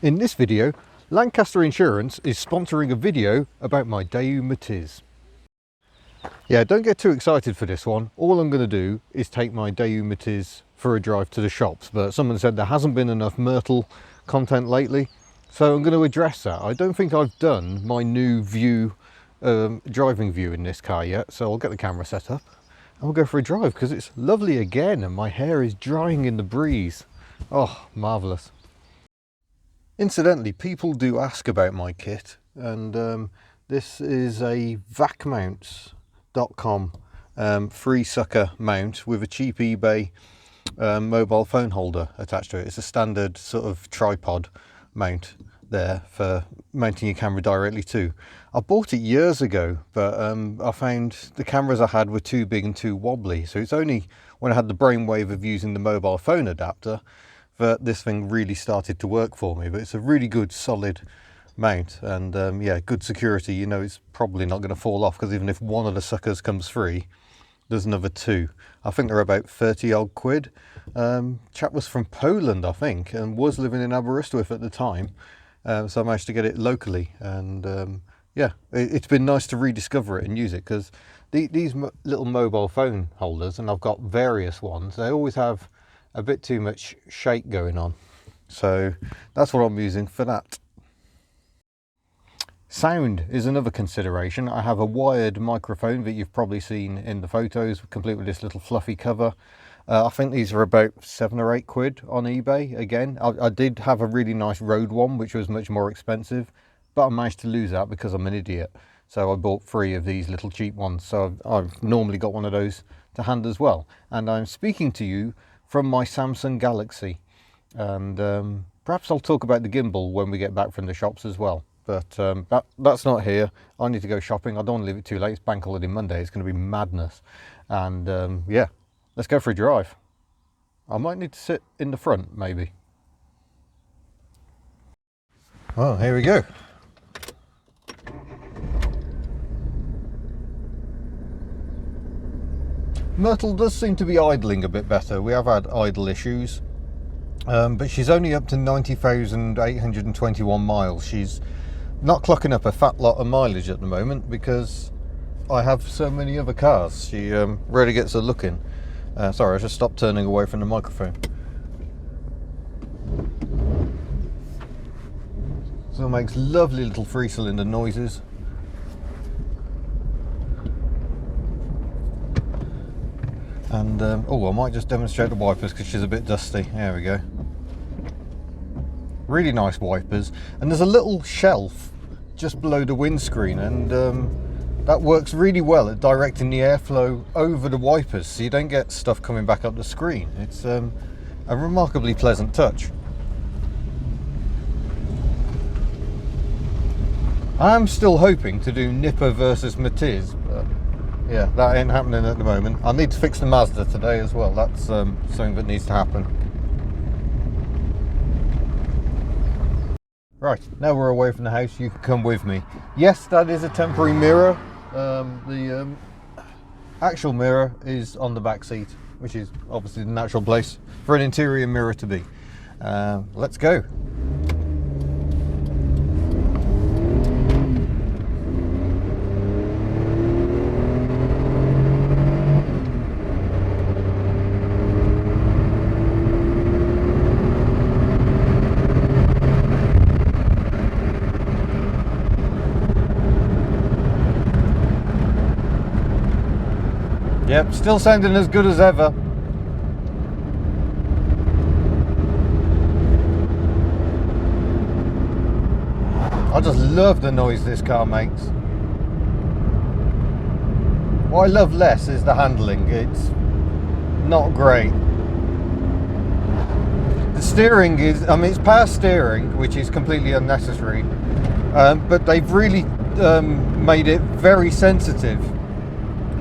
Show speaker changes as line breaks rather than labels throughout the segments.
In this video, Lancaster Insurance is sponsoring a video about my Daewoo Matiz. Yeah, don't get too excited for this one. All I'm going to do is take my Daewoo Matiz for a drive to the shops, but someone said there hasn't been enough Myrtle content lately, so I'm going to address that. I don't think I've done my new view, driving view in this car yet, so I'll get the camera set up and we'll go for a drive because it's lovely again and my hair is drying in the breeze. Oh, marvellous. Incidentally, people do ask about my kit, and this is a vacmounts.com free sucker mount with a cheap eBay mobile phone holder attached to it. It's a standard sort of tripod mount there for mounting your camera directly to. I bought it years ago, but I found the cameras I had were too big and too wobbly, so it's only when I had the brainwave of using the mobile phone adapter that this thing really started to work for me. But it's a really good solid mount, and yeah, good security. You know, it's probably not going to fall off because even if one of the suckers comes free, there's another two. I think they're about 30 odd quid. Chap was from Poland, I think, and was living in Aberystwyth at the time, so I managed to get it locally, and yeah, it's been nice to rediscover it and use it, because these little mobile phone holders, and I've got various ones, they always have a bit too much shake going on, so that's what I'm using for that. Sound is another consideration. I have a wired microphone that you've probably seen in the photos, complete with this little fluffy cover. I think these are about 7 or 8 quid on eBay. Again, I did have a really nice Rode one which was much more expensive, but I managed to lose that because I'm an idiot, so I bought 3 of these little cheap ones, so I've normally got one of those to hand as well. And I'm speaking to you from my Samsung Galaxy, and perhaps I'll talk about the gimbal when we get back from the shops as well, but that's not here. I need to go shopping. I don't want to leave it too late. It's bank holiday Monday. It's going to be madness, and yeah, let's go for a drive. I might need to sit in the front maybe. Well, here we go. Myrtle does seem to be idling a bit better. We have had idle issues, but she's only up to 90,821 miles. She's not clocking up a fat lot of mileage at the moment because I have so many other cars. She rarely gets a look in. Sorry, I just stopped turning away from the microphone. So it makes lovely little 3-cylinder noises. And oh, I might just demonstrate the wipers because she's a bit dusty. There we go. Really nice wipers, and there's a little shelf just below the windscreen, and that works really well at directing the airflow over the wipers, so you don't get stuff coming back up the screen. It's a remarkably pleasant touch. I'm still hoping to do Nipper versus Matiz, but yeah, that ain't happening at the moment. I need to fix the Mazda today as well. That's something that needs to happen. Right, now we're away from the house, you can come with me. Yes, that is a temporary mirror. The actual mirror is on the back seat, which is obviously the natural place for an interior mirror to be. Let's go. Yep, still sounding as good as ever. I just love the noise this car makes. What I love less is the handling. It's not great. The steering is, I mean, it's power steering, which is completely unnecessary, but they've really made it very sensitive.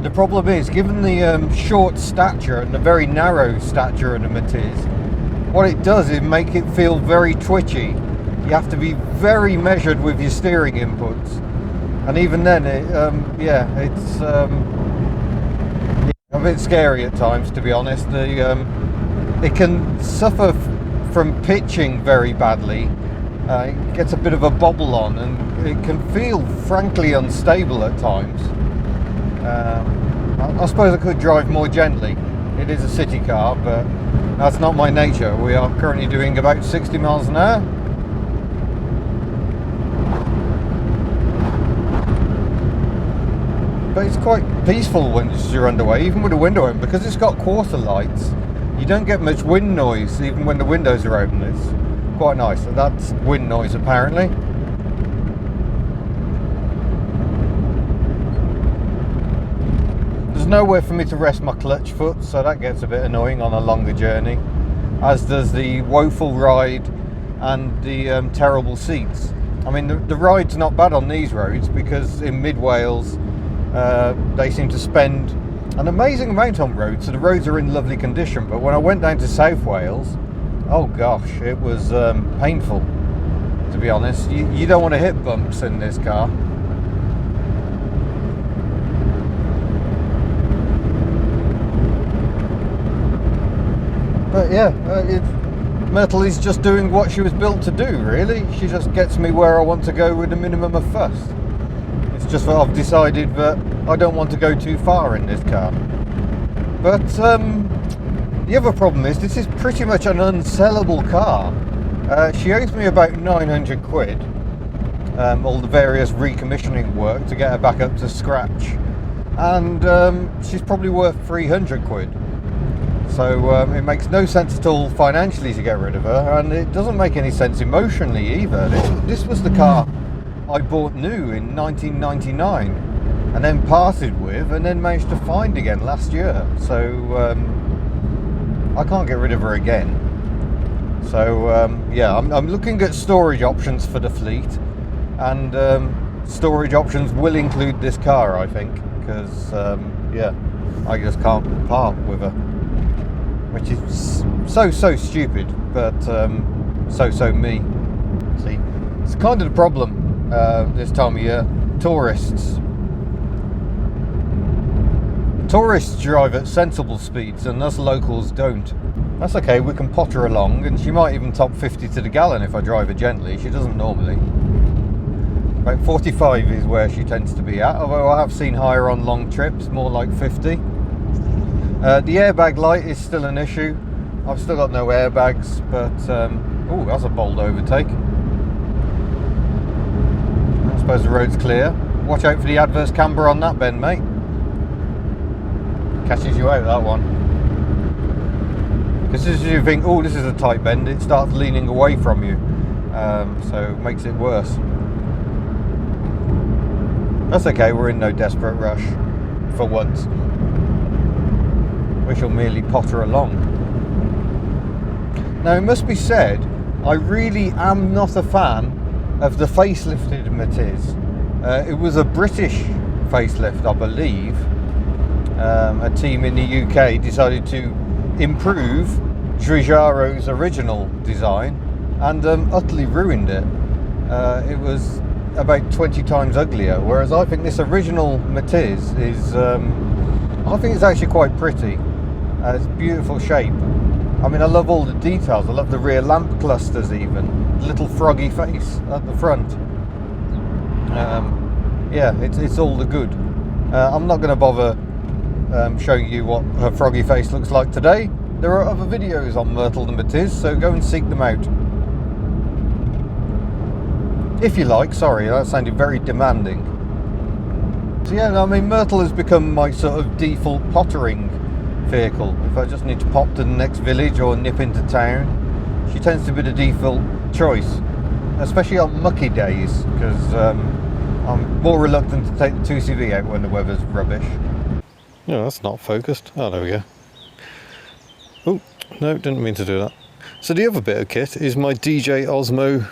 The problem is, given the short stature and the very narrow stature of the Matiz, what it does is make it feel very twitchy. You have to be very measured with your steering inputs, and even then, yeah, it's a bit scary at times, to be honest. It can suffer from pitching very badly, It gets a bit of a bobble on, and it can feel frankly unstable at times. I suppose I could drive more gently. It is a city car, but that's not my nature. We are currently doing about 60 miles an hour. But it's quite peaceful when you're underway, even with the window open, because it's got quarter lights. You don't get much wind noise even when the windows are open. It's quite nice. And that's wind noise apparently. There's nowhere for me to rest my clutch foot, so that gets a bit annoying on a longer journey, as does the woeful ride and the terrible seats. I mean, the ride's not bad on these roads, because in mid-Wales they seem to spend an amazing amount on roads, so the roads are in lovely condition. But when I went down to South Wales, oh gosh, it was painful, to be honest. You don't want to hit bumps in this car. But yeah, Myrtle is just doing what she was built to do, really. She just gets me where I want to go with a minimum of fuss. It's just that I've decided that I don't want to go too far in this car. But the other problem is, this is pretty much an unsellable car. She owes me about 900 quid, all the various recommissioning work to get her back up to scratch. And she's probably worth 300 quid. So it makes no sense at all financially to get rid of her, and it doesn't make any sense emotionally either. This was the car I bought new in 1999 and then parted with and then managed to find again last year. So I can't get rid of her again. So yeah, I'm looking at storage options for the fleet, and storage options will include this car, I think, because yeah, I just can't part with her. Which is so stupid, but so me. See, it's kind of the problem this time of year. Tourists drive at sensible speeds, and us locals don't. That's okay, we can potter along, and she might even top 50 to the gallon if I drive her gently. She doesn't normally. About 45 is where she tends to be at, although I have seen higher on long trips, more like 50. The airbag light is still an issue. I've still got no airbags, but oh, that's a bold overtake. I suppose the road's clear. Watch out for the adverse camber on that bend, mate. Catches you out, that one. Because as you think, oh, this is a tight bend, it starts leaning away from you, so it makes it worse. That's okay, we're in no desperate rush for once. We shall merely potter along. Now, it must be said, I really am not a fan of the facelifted Matiz. It was a British facelift, I believe. A team in the UK decided to improve Giugiaro's original design and utterly ruined it. It was about 20 times uglier, whereas I think this original Matiz is, I think it's actually quite pretty. It's beautiful shape. I mean, I love all the details. I love the rear lamp clusters even. The little froggy face at the front. Yeah, it's all the good. I'm not going to bother showing you what her froggy face looks like today. There are other videos on Myrtle the Matiz, so go and seek them out. If you like. Sorry, that sounded very demanding. So yeah, I mean, Myrtle has become my sort of default pottering vehicle. If I just need to pop to the next village or nip into town, she tends to be the default choice, especially on mucky days, because I'm more reluctant to take the 2CV out when the weather's rubbish. No, that's not focused. Oh, there we go. Oh, no, didn't mean to do that. So the other bit of kit is my DJ Osmo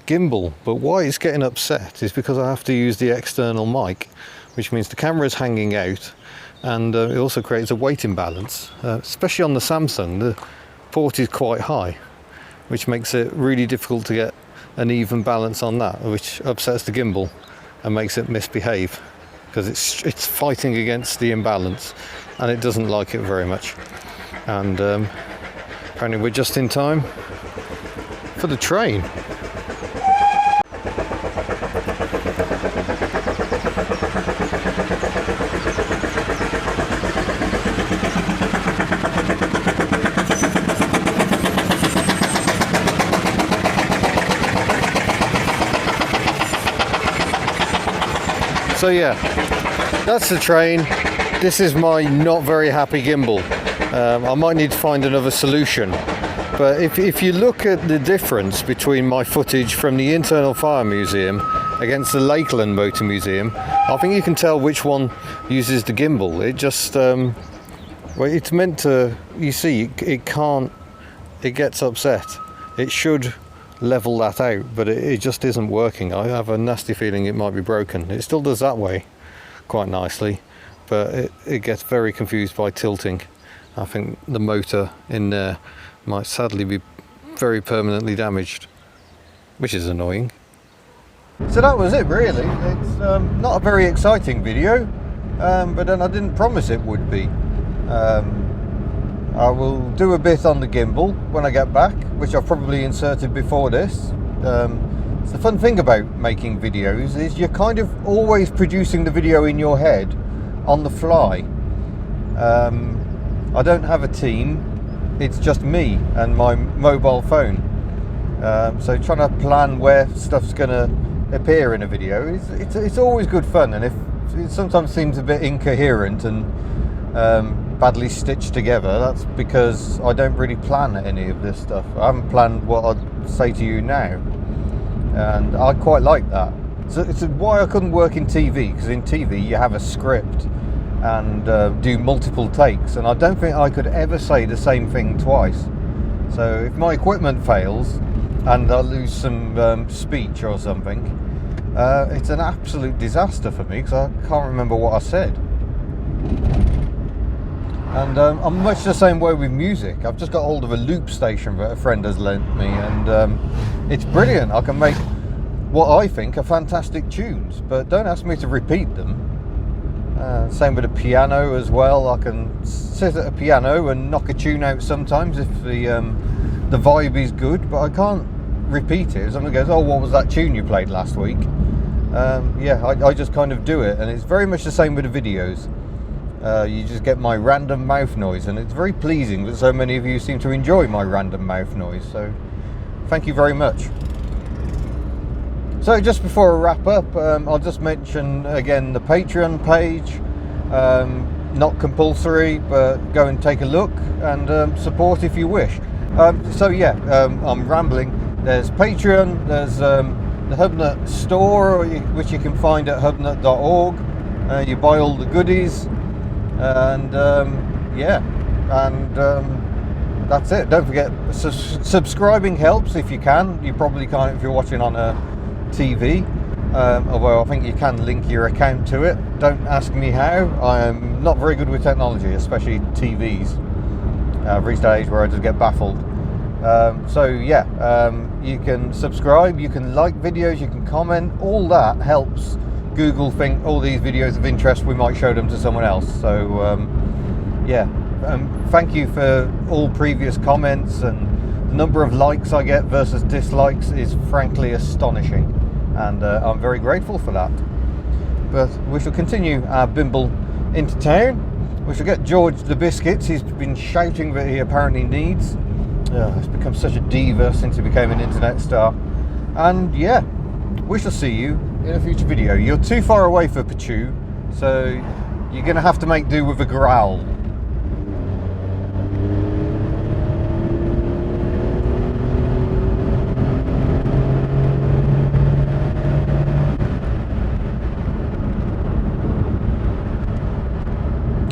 gimbal, but why it's getting upset is because I have to use the external mic, which means the camera is hanging out, and it also creates a weight imbalance, especially on the Samsung. The port is quite high, which makes it really difficult to get an even balance on that, which upsets the gimbal and makes it misbehave, because it's fighting against the imbalance and it doesn't like it very much. And apparently we're just in time for the train. So yeah, that's the train. This is my not very happy gimbal. I might need to find another solution. But if you look at the difference between my footage from the Internal Fire Museum against the Lakeland Motor Museum, I think you can tell which one uses the gimbal. It just, well, it's meant to, you see, it can't, it gets upset. It should level that out, but it just isn't working. I have a nasty feeling it might be broken. It still does that way quite nicely, but it gets very confused by tilting. I think the motor in there might sadly be very permanently damaged, which is annoying. So that was it really. It's not a very exciting video, but then I didn't promise it would be. I will do a bit on the gimbal when I get back, which I've probably inserted before this. So the fun thing about making videos is you're kind of always producing the video in your head on the fly. I don't have a team, it's just me and my mobile phone. So trying to plan where stuff's going to appear in a video, it's always good fun, and if it sometimes seems a bit incoherent and badly stitched together, that's because I don't really plan any of this stuff. I haven't planned what I'd say to you now, and I quite like that. So it's why I couldn't work in TV, because in TV you have a script and do multiple takes, and I don't think I could ever say the same thing twice. So if my equipment fails and I lose some speech or something, it's an absolute disaster for me, because I can't remember what I said. And I'm much the same way with music. I've just got hold of a loop station that a friend has lent me, and it's brilliant. I can make what I think are fantastic tunes, but don't ask me to repeat them. Same with a piano as well. I can sit at a piano and knock a tune out sometimes if the vibe is good, but I can't repeat it. If someone goes, "Oh, what was that tune you played last week?" Yeah, I just kind of do it, and it's very much the same with the videos. You just get my random mouth noise, and it's very pleasing that so many of you seem to enjoy my random mouth noise, so thank you very much. So just before I wrap up, I'll just mention again the Patreon page. Not compulsory, but go and take a look and support if you wish. So yeah, I'm rambling. There's Patreon, there's the Hubnut store, which you can find at hubnut.org. You buy all the goodies, and yeah, and that's it. Don't forget, subscribing helps if you can. You probably can't if you're watching on a TV, although I think you can link your account to it. Don't ask me how. I'm not very good with technology, especially TVs. I've reached that age where I just get baffled. So yeah, you can subscribe, you can like videos, you can comment. All that helps Google think all these videos of interest, we might show them to someone else. So yeah, thank you for all previous comments, and the number of likes I get versus dislikes is frankly astonishing, and I'm very grateful for that. But we shall continue our bimble into town. We shall get George the biscuits he's been shouting that he apparently needs. He's become such a diva since he became an internet star. And yeah, we shall see you in a future video. You're too far away for Pachu, so you're going to have to make do with a growl.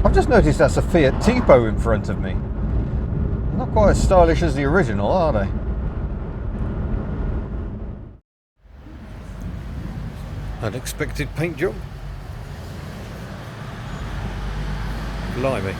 I've just noticed that's a Fiat Tipo in front of me. Not quite as stylish as the original, are they? Unexpected paint job. Blimey.